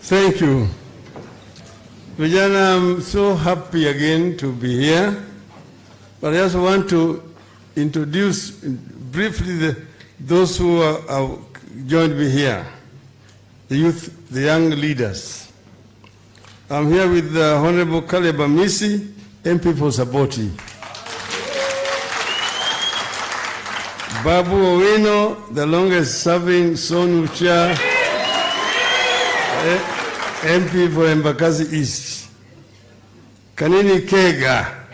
Thank you. Vijana, I'm so happy again to be here, but I just want to introduce briefly those who have joined me here, the youth, the young leaders. I'm here with Honorable Caleb Amisi, MP for Saboti. Babu Owino, the longest serving Sonu Chair, MP for Embakasi East. Kanini Kega,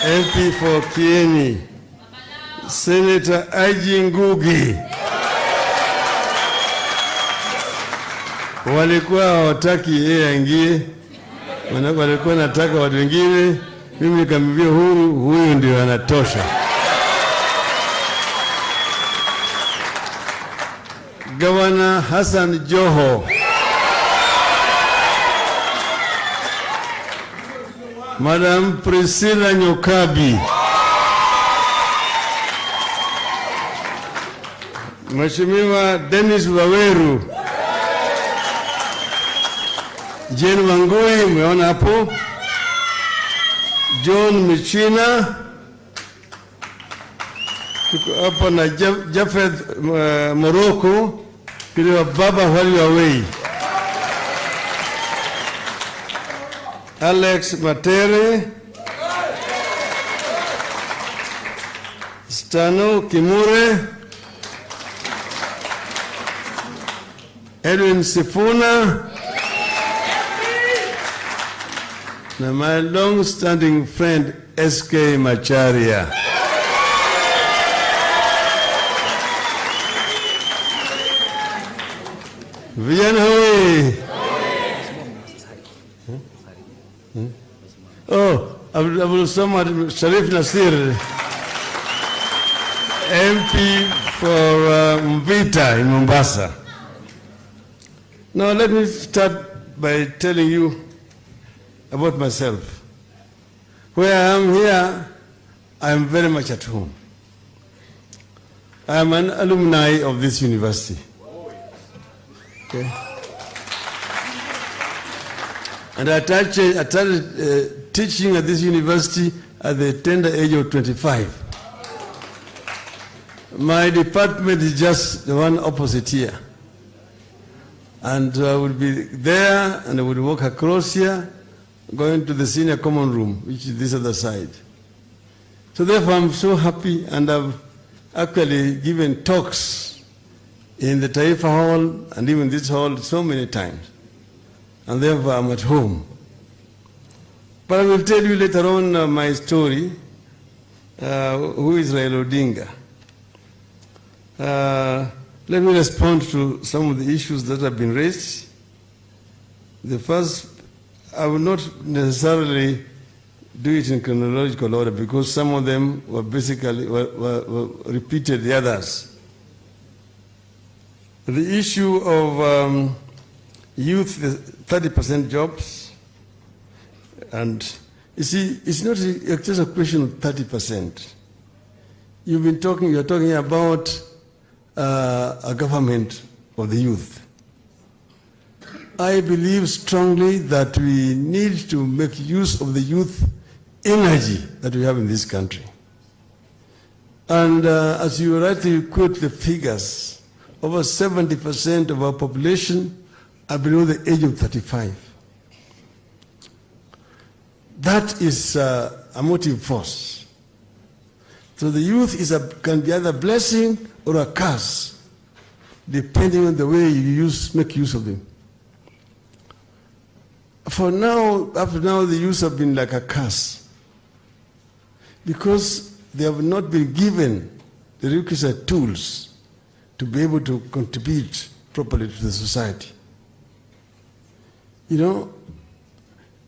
MP for Kieni. Senator Aji Ngugi. Walikuwa hawataki yeye aingie, walikuwa nataka watu wengine, mimi nikamwambia huyu ndio anatosha. Governor Hassan Joho, Madam Priscilla Nyokabi, Mheshimiwa Dennis Waweru, Jane Wangui, umeona hapo, John Michina, tuko hapa na Jafeth Morocco, kile baba wali away, Alex Matere, Stano Kimure, Edwin Sifuna, and my long-standing friend S.K. Macharia. Vijana hoye! Oh, Abdul Samad Sharif Nasir, MP for Mvita in Mombasa. Now let me start by telling you about myself. Where I am here, I am very much at home. I am an alumni of this university. Okay. And I started teaching at this university at the tender age of 25. My department is just the one opposite here. And I would be there and I would walk across here, going to the senior common room, which is this other side. So therefore I'm so happy, and I've actually given talks in the Taifa Hall and even this hall so many times. And therefore I'm at home. But I will tell you later on my story, who is Raila Odinga. Let me respond to some of the issues that have been raised. The first, I will not necessarily do it in chronological order because some of them were basically were repeated the others. The issue of youth, 30% jobs, and you see, it's not just a question of 30%. You're talking about a government of the youth. I believe strongly that we need to make use of the youth energy that we have in this country. And as you rightly quote the figures, over 70% of our population are below the age of 35. That is a motive force. So the youth can be either a blessing or a curse, depending on the way you make use of them. For now, up to now, the youth have been like a curse because they have not been given the requisite tools to be able to contribute properly to the society. You know,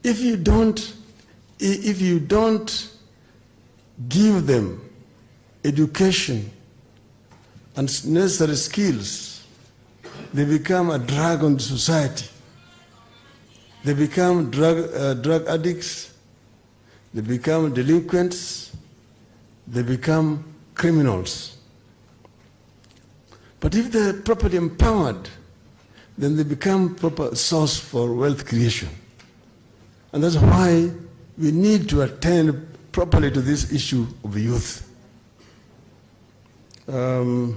if you don't give them education and necessary skills, they become a drag on the society. They become drug addicts, they become delinquents, they become criminals. But if they're properly empowered then they become proper source for wealth creation. And that's why we need to attend properly to this issue of the youth. So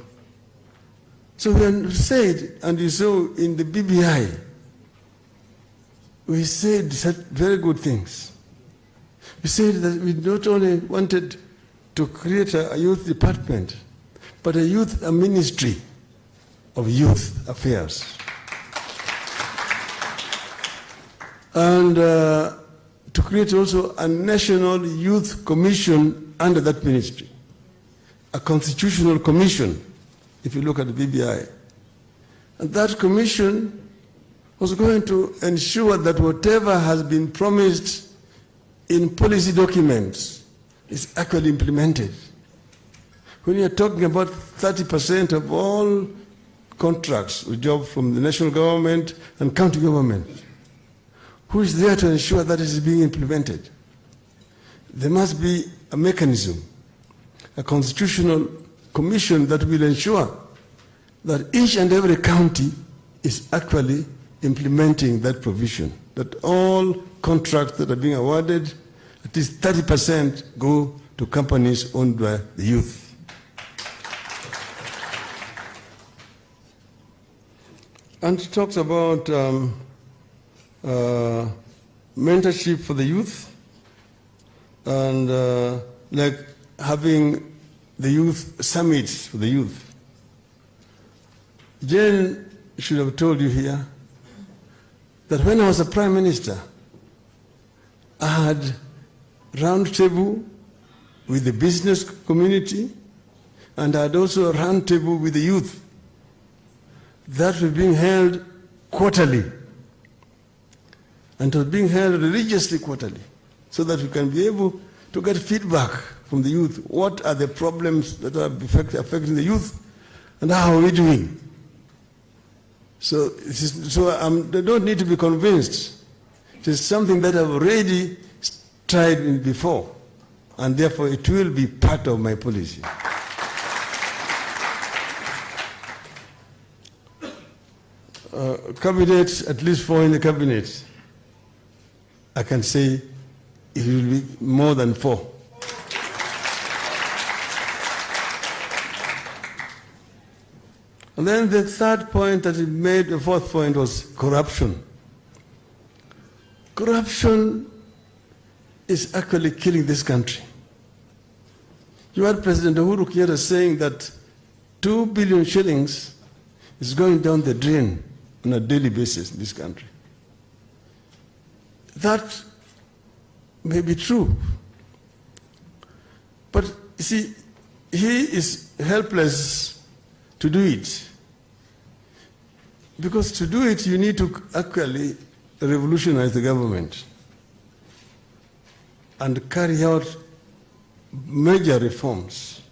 we have said, and you saw in the BBI, we said very good things. We said that we not only wanted to create a youth department, but a ministry of youth affairs. And to create also a national youth commission under that ministry, a constitutional commission, if you look at the BBI. And that commission was going to ensure that whatever has been promised in policy documents is actually implemented. When you're talking about 30% of all contracts with jobs from the national government and county government, who is there to ensure that it is being implemented? There must be a mechanism, a constitutional commission that will ensure that each and every county is actually implementing that provision, that all contracts that are being awarded, at least 30% go to companies owned by the youth. And it talks about mentorship for the youth and like having the youth summits for the youth. Jane should have told you here that when I was a prime minister, I had round table with the business community and I had also a round table with the youth. That was being held quarterly. And it was being held religiously quarterly, so that we can be able to get feedback from the youth. What are the problems that are affecting the youth, and how are we doing? So they don't need to be convinced. It is something that I've already tried before, and therefore it will be part of my policy. Cabinet, at least 4 in the cabinet, I can say it will be more than 4. And then the third point that he made, the fourth point, was corruption. Corruption is actually killing this country. You had President Uhuru Kenyatta saying that 2 billion shillings is going down the drain on a daily basis in this country. That may be true. But you see, he is helpless to do it. Because to do it, you need to actually revolutionize the government and carry out major reforms.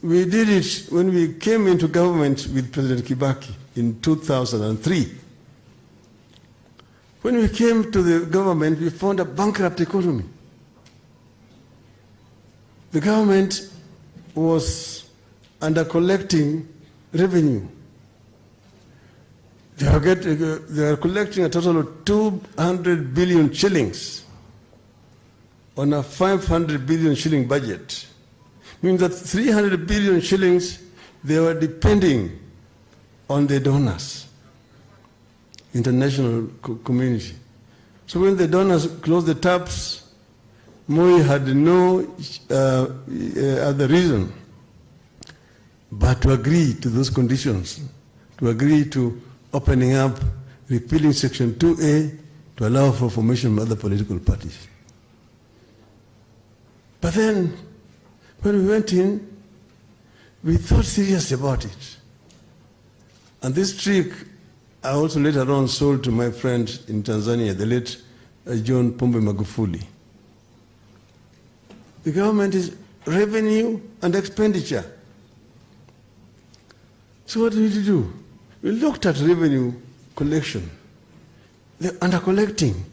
We did it when we came into government with President Kibaki in 2003. When we came to the government, we found a bankrupt economy. The government was under collecting revenue. They are collecting a total of 200 billion shillings on a 500 billion shilling budget. Means that 300 billion shillings, they were depending on the donors, international community. So when the donors closed the taps, Moi had no other reason but to agree to those conditions, to agree to opening up, repealing Section 2A to allow for formation of other political parties. But then, when we went in, we thought seriously about it. And this trick I also later on sold to my friend in Tanzania, the late John Pombe Magufuli. The government is revenue and expenditure. So what did we do? We looked at revenue collection. They're under-collecting.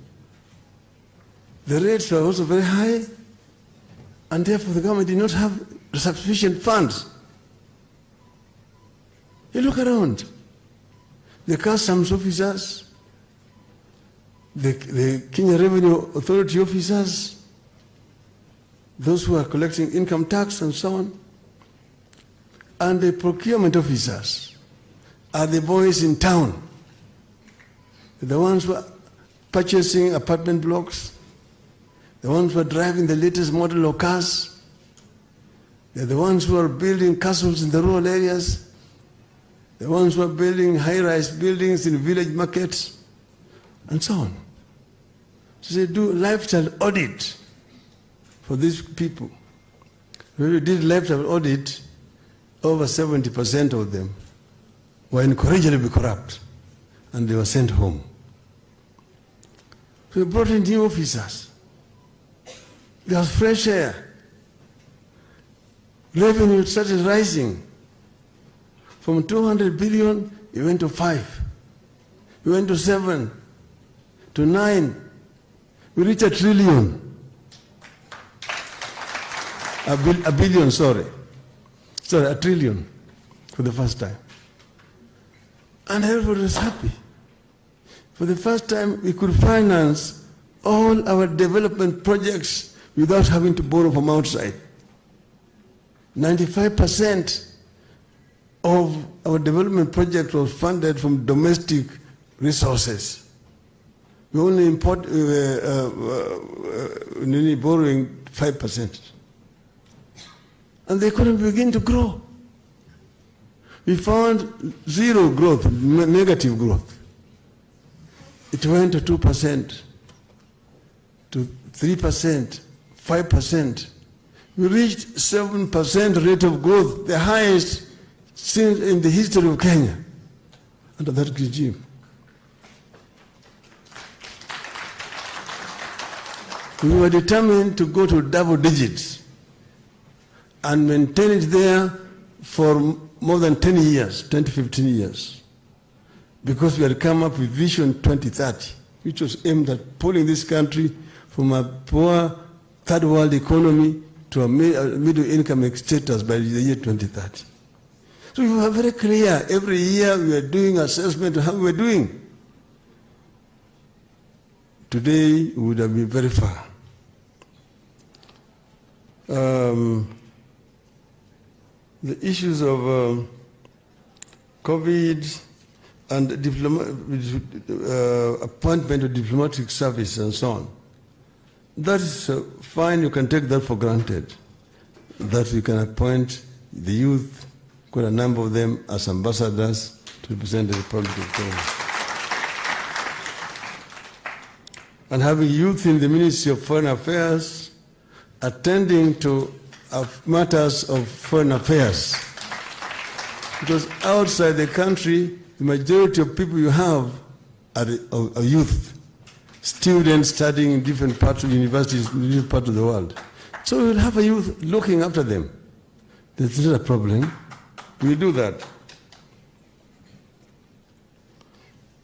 The rates were also very high, and therefore the government did not have sufficient funds. You look around. the customs officers, the Kenya Revenue Authority officers, those who are collecting income tax and so on, and the procurement officers are the boys in town, the ones who are purchasing apartment blocks, the ones who are driving the latest model of cars, they're the ones who are building castles in the rural areas, the ones who are building high-rise buildings in village markets, and so on. So they do lifestyle audit for these people. When we did lifestyle audit, over 70% of them were incorrigibly corrupt, and they were sent home. So we brought in new officers. There was fresh air. Revenue started rising. From 200 billion, it went to 5. We went to 7, to 9. We reached $1 trillion. A billion, sorry. Sorry, $1 trillion for the first time. And everybody was happy. For the first time, we could finance all our development projects without having to borrow from outside. 95% of our development project was funded from domestic resources. We only borrowing 5%. And the economy began to grow. We found zero growth, negative growth. It went to 2%, to 3%, 5%. We reached 7% rate of growth, the highest since in the history of Kenya under that regime. We were determined to go to double digits and maintain it there for more than 10 years, 10 to 15 years, because we had come up with Vision 2030, which was aimed at pulling this country from a poor third world economy to a middle income status by the year 2030. So we were very clear. Every year we were doing assessment of how we were doing. Today we would have been very far. The issues of COVID and appointment of diplomatic service and so on, that is fine. You can take that for granted, that we can appoint the youth, quite a number of them, as ambassadors to represent the Republic of Kenya. And having youth in the Ministry of Foreign Affairs, attending to matters of foreign affairs. Because outside the country, the majority of people you have are youth, students studying in different parts of universities in different parts of the world. So we will have a youth looking after them. That's not a problem. We do that.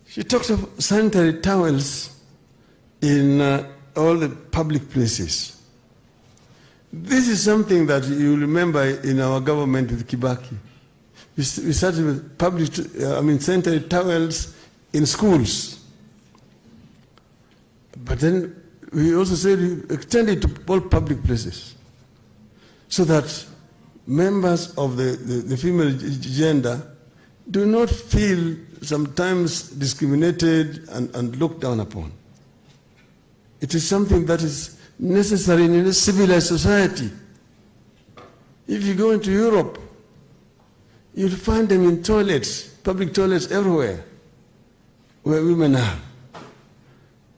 She talks of sanitary towels in all the public places. This is something that you remember in our government with Kibaki. We started with sanitary towels in schools. But then we also said we extend it to all public places, so that members of the female gender do not feel sometimes discriminated and looked down upon. It is something that is necessary in a civilized society. If you go into Europe, you'll find them in toilets, public toilets everywhere, where women are.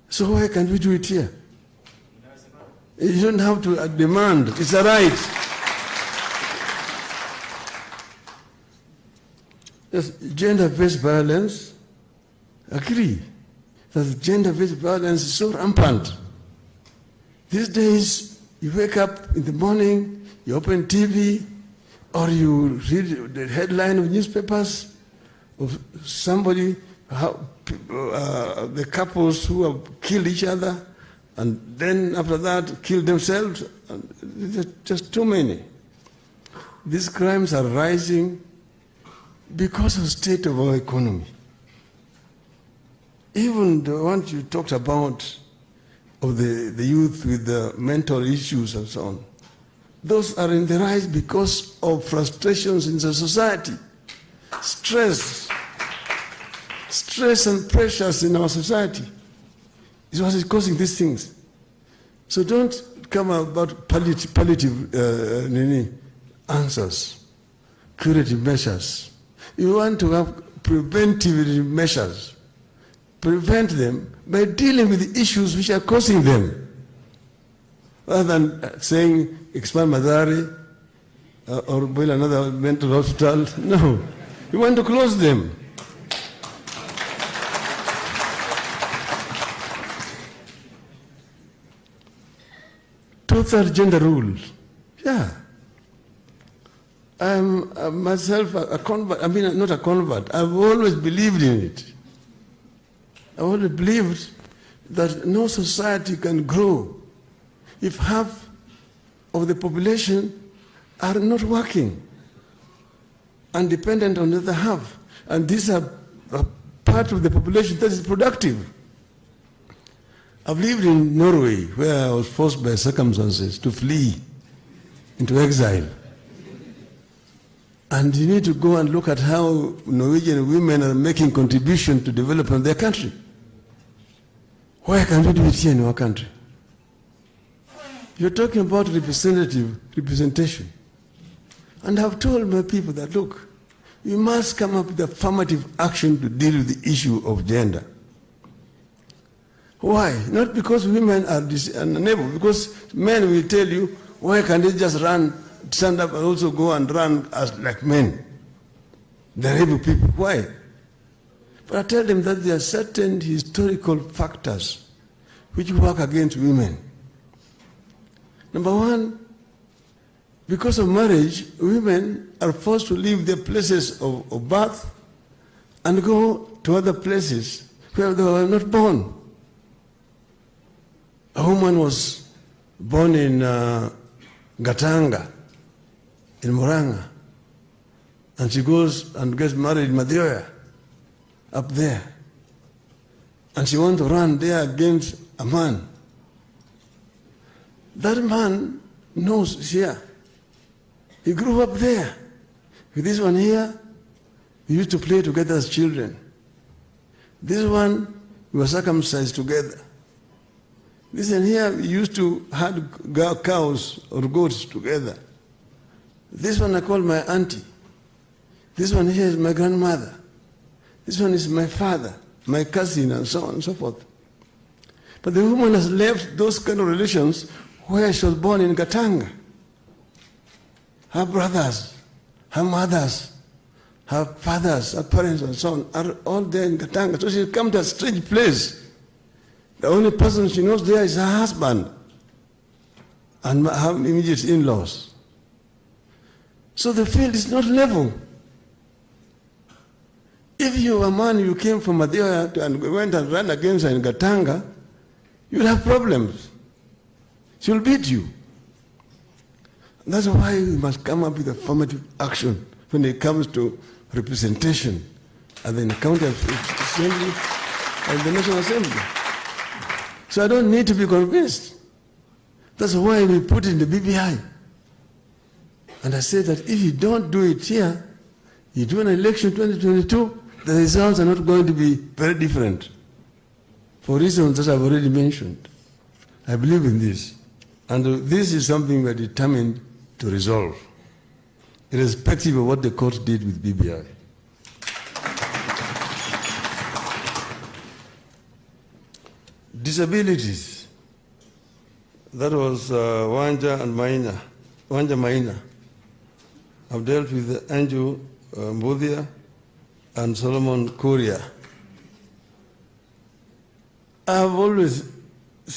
So why can't we do it here? You don't have to demand. It's a right. Yes, gender-based violence, agree that gender-based violence is so rampant. These days, you wake up in the morning, you open TV, or you read the headline of newspapers of somebody, the couples who have killed each other, and then after that killed themselves. There's just too many. These crimes are rising because of the state of our economy. even the ones you talked about of the youth with the mental issues and so on, those are in the rise because of frustrations in the society, stress and pressures in our society is what is causing these things. So don't come about palliative answers, curative measures. You want to have preventive measures. Prevent them by dealing with the issues which are causing them. Rather than saying, expand Madari or build another mental hospital. No, you want to close them. Two-third gender rule. Yeah. I'm myself a convert. I mean, not a convert. I've always believed in it. I always believed that no society can grow if half of the population are not working and dependent on the other half. And these are a part of the population that is productive. I've lived in Norway, where I was forced by circumstances to flee into exile. And you need to go and look at how Norwegian women are making contribution to development of their country. Why can't we do it here in our country? You're talking about representation. And I've told my people that, look, we must come up with affirmative action to deal with the issue of gender. Why? Not because women are unable, because men will tell you, why can't they just stand up and also go and run as like men? They're able people. Why? But I tell them that there are certain historical factors which work against women. Number one, because of marriage, women are forced to leave their places of birth and go to other places where they were not born. A woman was born in Gatanga, in Muranga, and she goes and gets married in Mathioya, up there. And she wants to run there against a man. That man knows he's here. He grew up there. With this one here, we used to play together as children. This one, we were circumcised together. This one here, we used to have cows or goats together. This one I call my auntie. This one here is my grandmother. This one is my father, my cousin, and so on and so forth. But the woman has left those kind of relations where she was born in Gatanga. Her brothers, her mothers, her fathers, her parents, and so on are all there in Gatanga. So she's come to a strange place. The only person she knows there is her husband and her immediate in-laws. So the field is not level. If you were a man, you came from Mathioya and went and ran against her in Gatanga, you'll have problems. She'll beat you. That's why we must come up with affirmative action when it comes to representation at the county assembly and the National Assembly. So I don't need to be convinced. That's why we put in the BBI. And I say that if you don't do it here, you do an election 2022, the results are not going to be very different for reasons that I've already mentioned. I believe in this. And this is something we're determined to resolve, irrespective of what the court did with BBI. Disabilities. That was Wanja and Maina. Wanja Maina. I've dealt with Andrew Mbudhia and Solomon Kuria. I've always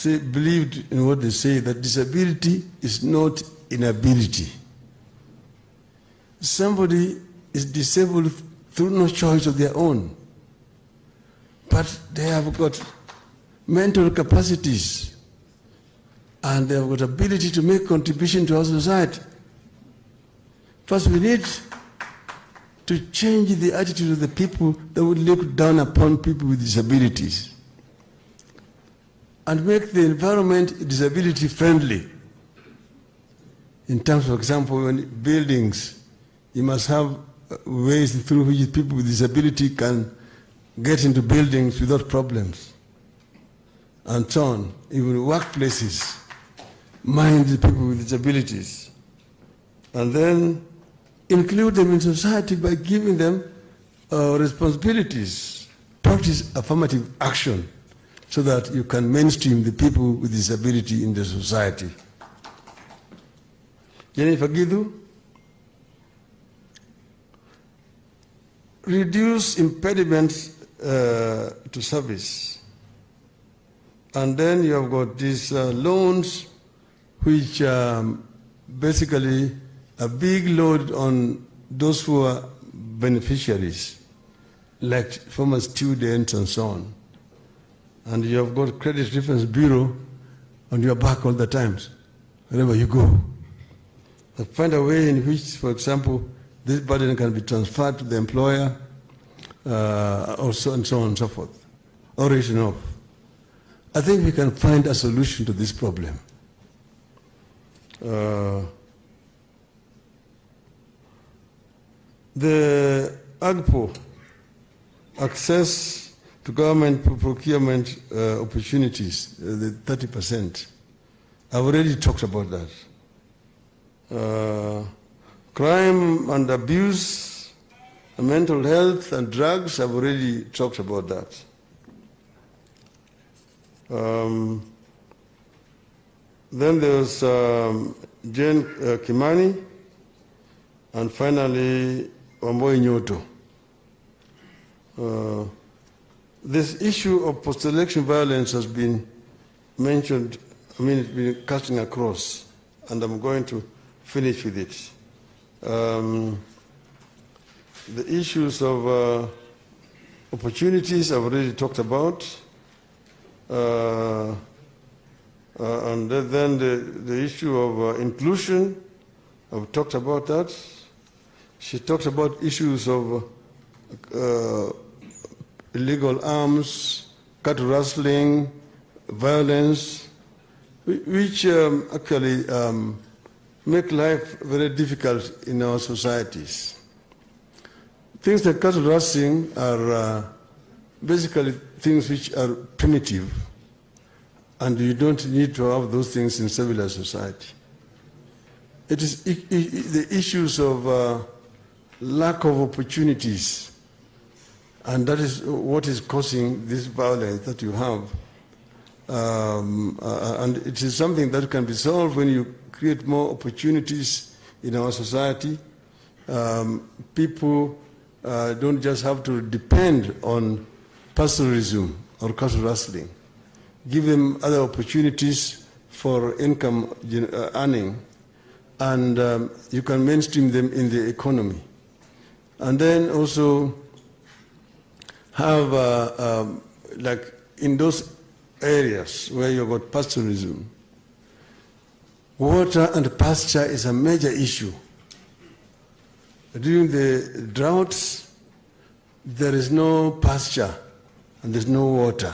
believed in what they say, that disability is not inability. Somebody is disabled through no choice of their own, but they have got mental capacities and they have got ability to make contribution to our society. First, we need to change the attitude of the people that would look down upon people with disabilities. and make the environment disability friendly. In terms, for example, when buildings, you must have ways through which people with disability can get into buildings without problems, and so on. Even workplaces, mind the people with disabilities, and then include them in society by giving them responsibilities. Practice affirmative action so that you can mainstream the people with disability in the society. Jennifer Gidu, reduce impediments to service. And then you have got these loans which basically a big load on those who are beneficiaries, like former students and so on. And you have got Credit Reference Bureau on your back all the times, wherever you go. But find a way in which, for example, this burden can be transferred to the employer, also, and so on and so forth, or written off. I think we can find a solution to this problem. The AGPO, access to government procurement opportunities, the 30%. I've already talked about that. Crime and abuse, mental health and drugs, I've already talked about that. Then there's Jane Kimani, and finally Wamboi Nyoto. This issue of post-election violence has been mentioned, it's been casting across, and I'm going to finish with it. The issues of opportunities I've already talked about, and then the issue of inclusion, I've talked about that. She talked about issues of illegal arms, cattle rustling, violence, which actually make life very difficult in our societies. Things like cattle rustling are basically things which are primitive, and you don't need to have those things in civilized society. It is the issues of lack of opportunities, and that is what is causing this violence that you have. And it is something that can be solved when you create more opportunities in our society. People don't just have to depend on pastoralism or cattle rustling. Give them other opportunities for income earning, and you can mainstream them in the economy. And then also have, like in those areas where you've got pastoralism, water and pasture is a major issue. During the droughts, there is no pasture and there's no water.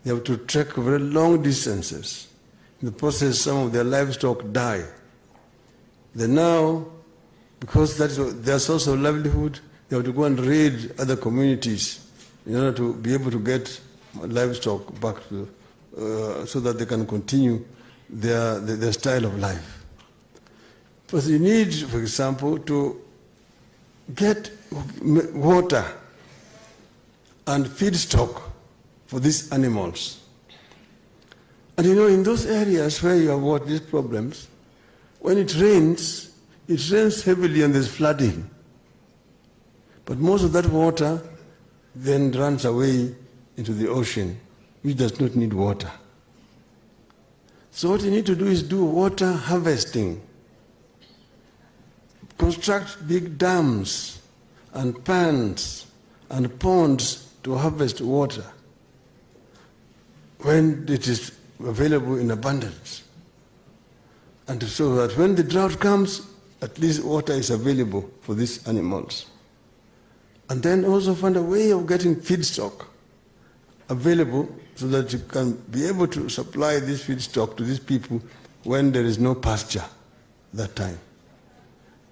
They have to trek very long distances. In the process, some of their livestock die. Then now, because that's their source of livelihood, they have to go and raid other communities in order to be able to get livestock back to, so that they can continue their style of life. But you need, for example, to get water and feedstock for these animals. And you know, in those areas where you have got these problems, when it rains heavily and there's flooding. But most of that water then runs away into the ocean, which does not need water. So what you need to do is do water harvesting. Construct big dams and ponds and ponds to harvest water when it is available in abundance. And so that when the drought comes, at least water is available for these animals. And then also find a way of getting feedstock available so that you can be able to supply this feedstock to these people when there is no pasture that time.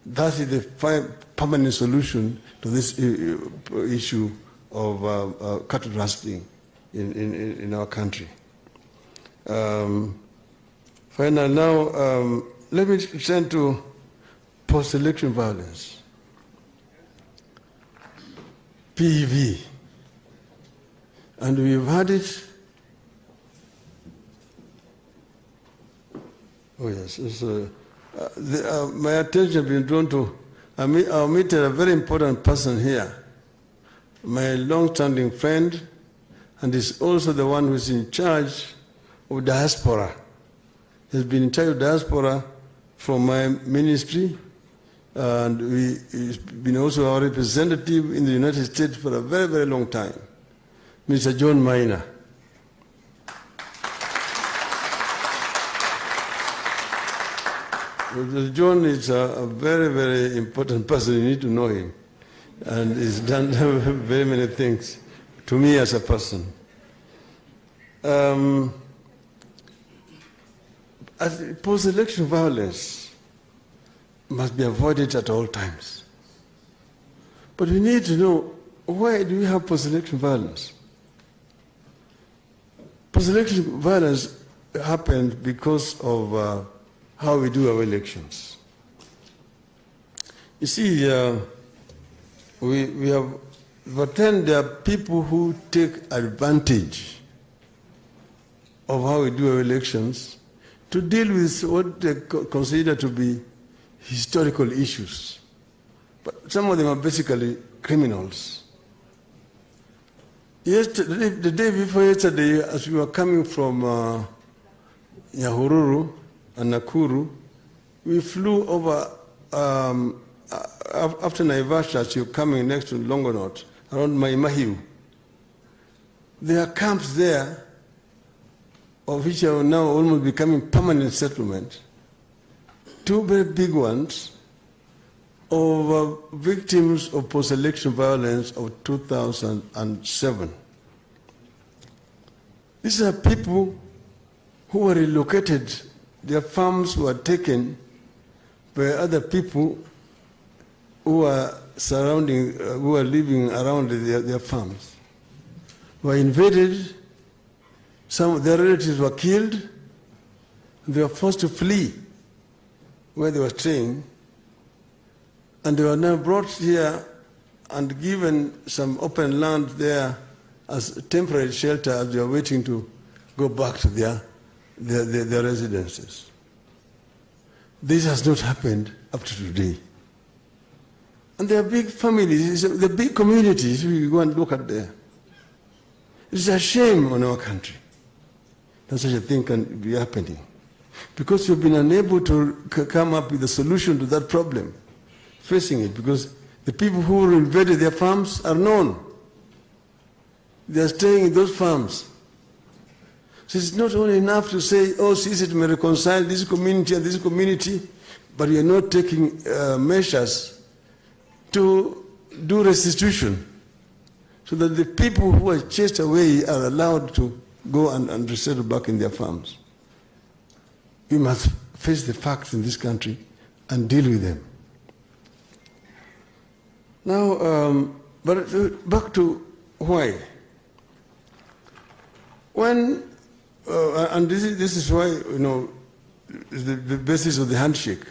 That is the permanent solution to this issue of cattle rustling in our country. Finally, now let me turn to post-election violence. PEV. And we've had it. Oh yes, my attention has been drawn to, I meet a very important person here, my long-standing friend, and is also the one who is in charge of diaspora. He's been in charge of diaspora from my ministry, and he's been also our representative in the United States for a very, very long time, Mr. John Maina. John is a very, very important person. You need to know him. And he's done very many things to me as a person. Post-election violence must be avoided at all times. But we need to know, why do we have post-election violence? Post-election violence happened because of how we do our elections. You see, but then there are people who take advantage of how we do our elections to deal with what they consider to be historical issues. But some of them are basically criminals. Yesterday, the day before yesterday, as we were coming from Nyahururu and Nakuru, we flew over, after Naivasha, as you're coming next to Longonot, around Maimahiu. There are camps there, of which are now almost becoming permanent settlement. Two very big ones of victims of post-election violence of 2007. These are people who were relocated. Their farms were taken by other people who are who are living around their farms. Were invaded, some of their relatives were killed, they were forced to flee where they were staying, and they were now brought here and given some open land there as temporary shelter as they are waiting to go back to their residences. This has not happened up to today. And there are big families, the big communities, we go and look at there. It's a shame on our country that such a thing can be happening, because we've been unable to come up with a solution to that problem, facing it, because the people who invaded their farms are known. They are staying in those farms. So it's not only enough to say, oh, CISIT may reconcile this community and this community, but we are not taking measures to do restitution so that the people who are chased away are allowed to go and resettle back in their farms. We must face the facts in this country and deal with them. Now, but back to why. When, and this is why, you know, the basis of the handshake.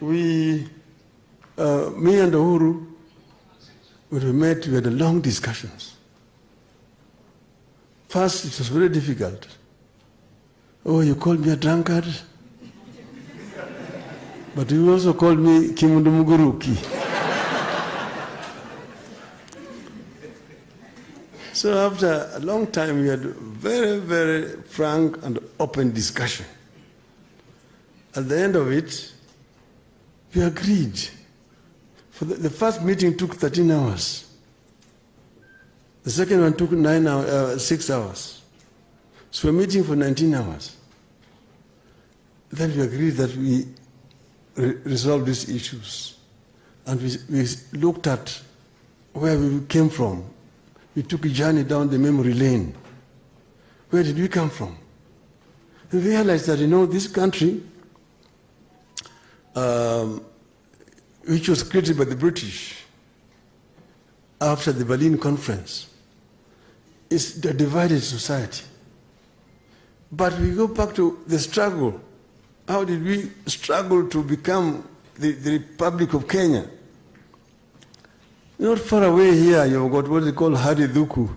Me and Uhuru, when we met, we had long discussions. First, it was very difficult. Oh, you called me a drunkard? But you also called me Kimundumuguruki. So after a long time, we had very, very frank and open discussion. At the end of it, we agreed. For the first meeting took 13 hours. The second one took 6 hours. So we're meeting for 19 hours. Then we agreed that we resolve these issues. And we looked at where we came from We took a journey down the memory lane. Where did we come from? We realized that, this country, which was created by the British after the Berlin Conference, is a divided society. But we go back to the struggle. How did we struggle to become the Republic of Kenya? Not far away here, you've got what they call Hariduku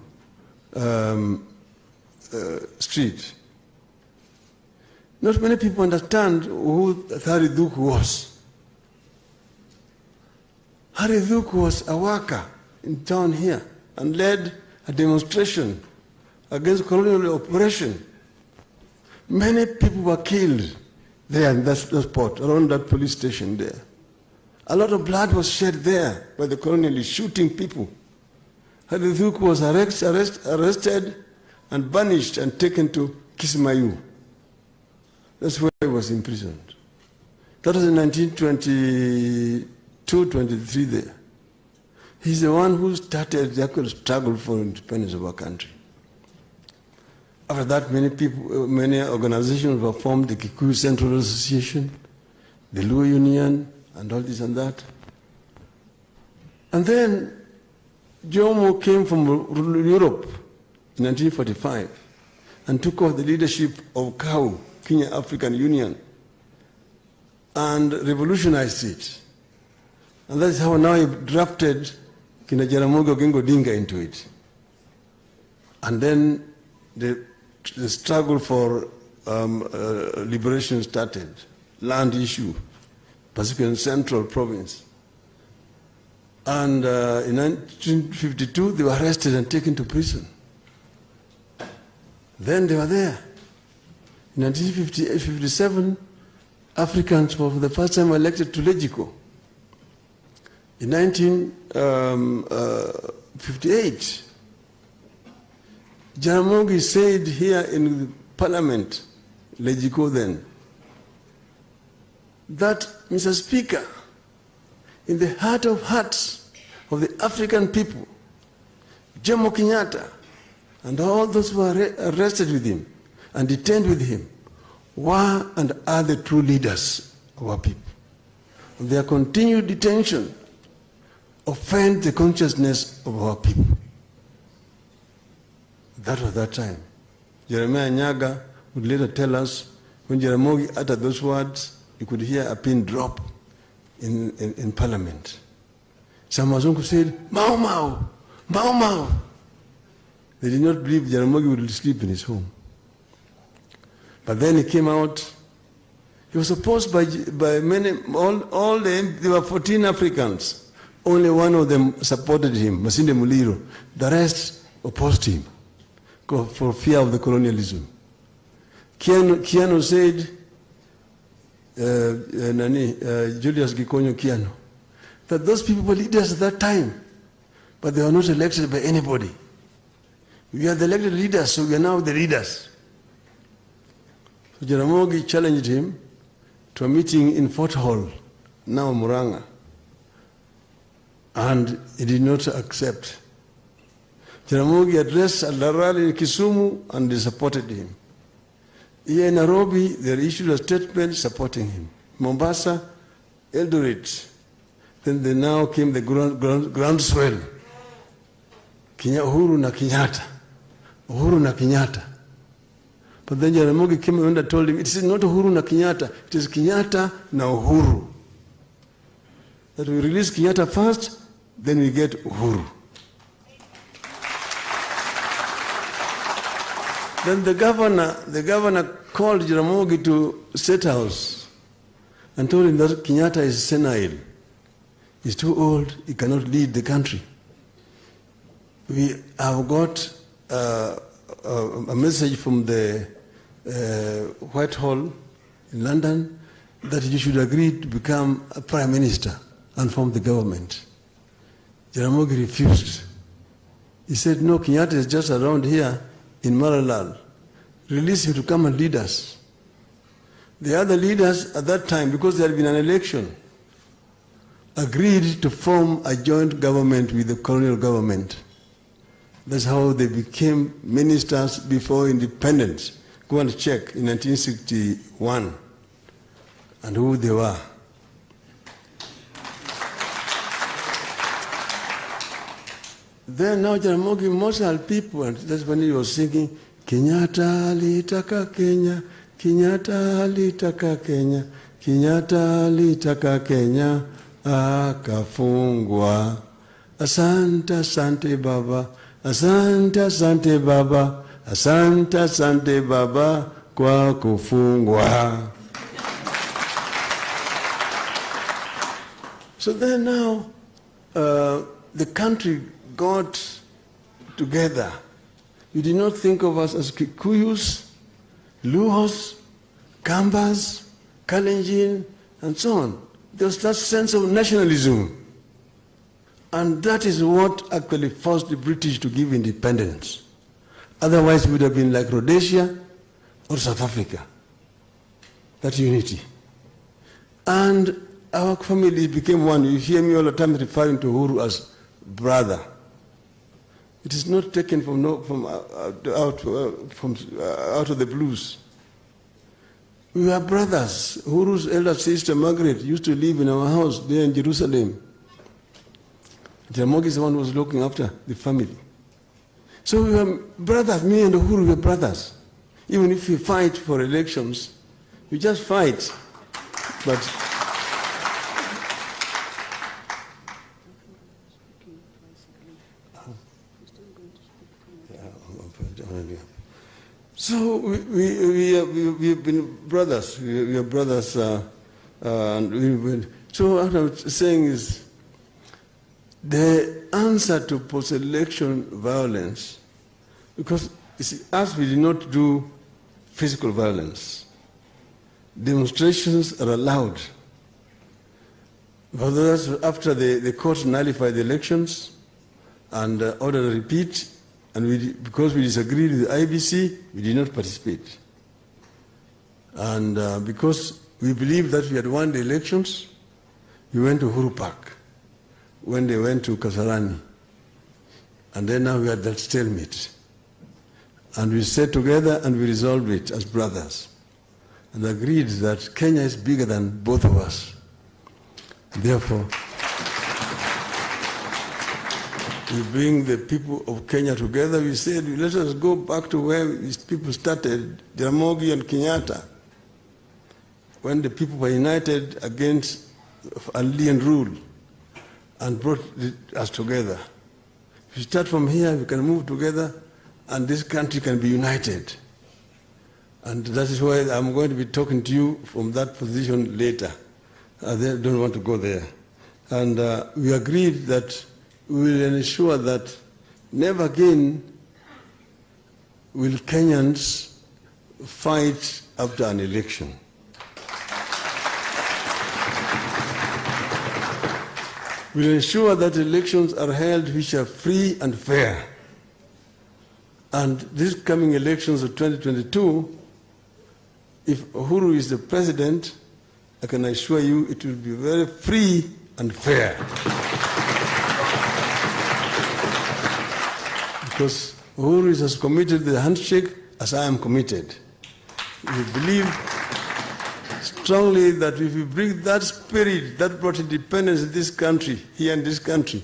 Street. Not many people understand who Hariduku was. Hariduku was a worker in town here and led a demonstration against colonial oppression. Many people were killed there in that spot, around that police station there. A lot of blood was shed there by the colonialists shooting people. Hariduku was arrested and banished and taken to Kismayu. That's where he was imprisoned. That was in 1922-23 there. He's the one who started the actual struggle for independence of our country. After that, many organizations were formed, the Kikuyu Central Association, the Luo Union, and all this and that. And then Jomo came from Europe in 1945 and took over the leadership of KAU, Kenya African Union, and revolutionized it. And that's how now he drafted Kina Jaramogi Oginga Odinga into it. And then the struggle for liberation started, land issue, Pacific Central Province. And in 1952, they were arrested and taken to prison. Then they were there. In 1957, Africans were for the first time elected to Legico. In 1958, Jaramogi said here in Parliament, Legico then, that, Mr. Speaker, in the heart of hearts of the African people, Jomo Kenyatta and all those who were arrested with him and detained with him were and are the true leaders of our people. Their continued detention offends the consciousness of our people. That was that time. Jeremiah Nyaga would later tell us, when Jaramogi uttered those words, you could hear a pin drop in Parliament. Some Wazungu said, Mau Mau, Mau Mau. They did not believe Jaramogi would sleep in his home. But then he came out. He was opposed by many, there were 14 Africans. Only one of them supported him, Masinde Muliro. The rest opposed him for fear of the colonialism. Kiano said, Julius Gikonyo Kiano, that those people were leaders at that time, but they were not elected by anybody. We are the elected leaders, so we are now the leaders. So Jaramogi challenged him to a meeting in Fort Hall, now Muranga, and he did not accept. Jaramogi addressed a rally in Kisumu and they supported him. Here in Nairobi, they issued a statement supporting him. Mombasa, Eldoret. Then they now came the groundswell. Uhuru na Kenyatta. Uhuru na Kenyatta. But then Jaramogi came and told him, it is not Uhuru na Kenyatta, it is Kenyatta na Uhuru. That we release Kenyatta first, then we get Uhuru. Then the governor called Jaramogi to State House and told him that Kenyatta is senile. He's too old, he cannot lead the country. We have got a message from the Whitehall in London that you should agree to become a prime minister and form the government. Jaramogi refused. He said, no, Kenyatta is just around here in Maralal. Release him to come and lead us. The other leaders at that time, because there had been an election, agreed to form a joint government with the colonial government. That's how they became ministers before independence. Go and check in 1961 and who they were. Then now Jaramogi, most are people, and that's when he was singing, Kenyatta litaka Kenya, Kenyatta litaka Kenya, Kenyatta litaka Kenya, akafungwa. Asante, asante Baba, asante, asante Baba, asante, asante Baba, kwa kufungwa. So then now, the country got together. You did not think of us as Kikuyus, Luhos, Kambas, Kalenjin, and so on. There was that sense of nationalism. And that is what actually forced the British to give independence. Otherwise, it would have been like Rhodesia or South Africa. That unity. And our family became one. You hear me all the time referring to Uhuru as brother. It is not taken from out of the blues. We were brothers. Uhuru's elder sister Margaret used to live in our house there in Jerusalem. Jaramogi is the one who was looking after the family. So we were brothers. Me and Uhuru were brothers. Even if we fight for elections, we just fight. But so we have been brothers. We are brothers, and so what I'm saying is, the answer to post-election violence, because you see, us we did not do physical violence. Demonstrations are allowed. But after the court nullified the elections and ordered a repeat, and because we disagreed with the IBC, we did not participate. And because we believed that we had won the elections, we went to Uhuru Park when they went to Kasarani. And then now we had that stalemate. And we sat together and we resolved it as brothers and agreed that Kenya is bigger than both of us. Therefore, we bring the people of Kenya together. We said, let us go back to where these people started, Jaramogi and Kenyatta, when the people were united against alien rule and brought us together. If we start from here, we can move together, and this country can be united. And that is why I'm going to be talking to you from that position later. I don't want to go there. And we agreed that we will ensure that never again will Kenyans fight after an election. We will ensure that elections are held which are free and fair. And these coming elections of 2022, if Uhuru is the president, I can assure you it will be very free and fair. Because Uhuru is as committed to the handshake as I am committed. We believe strongly that if we bring that spirit that brought independence in this country, here in this country,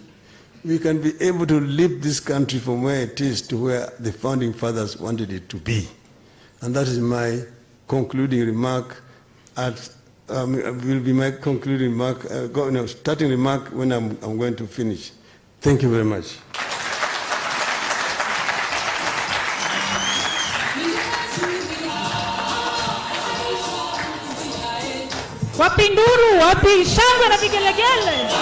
we can be able to lift this country from where it is to where the founding fathers wanted it to be. And that is my concluding remark. Will be my concluding remark, starting remark when I'm going to finish. Thank you very much. Wapi nduru, wapi shangwe na vigelegele.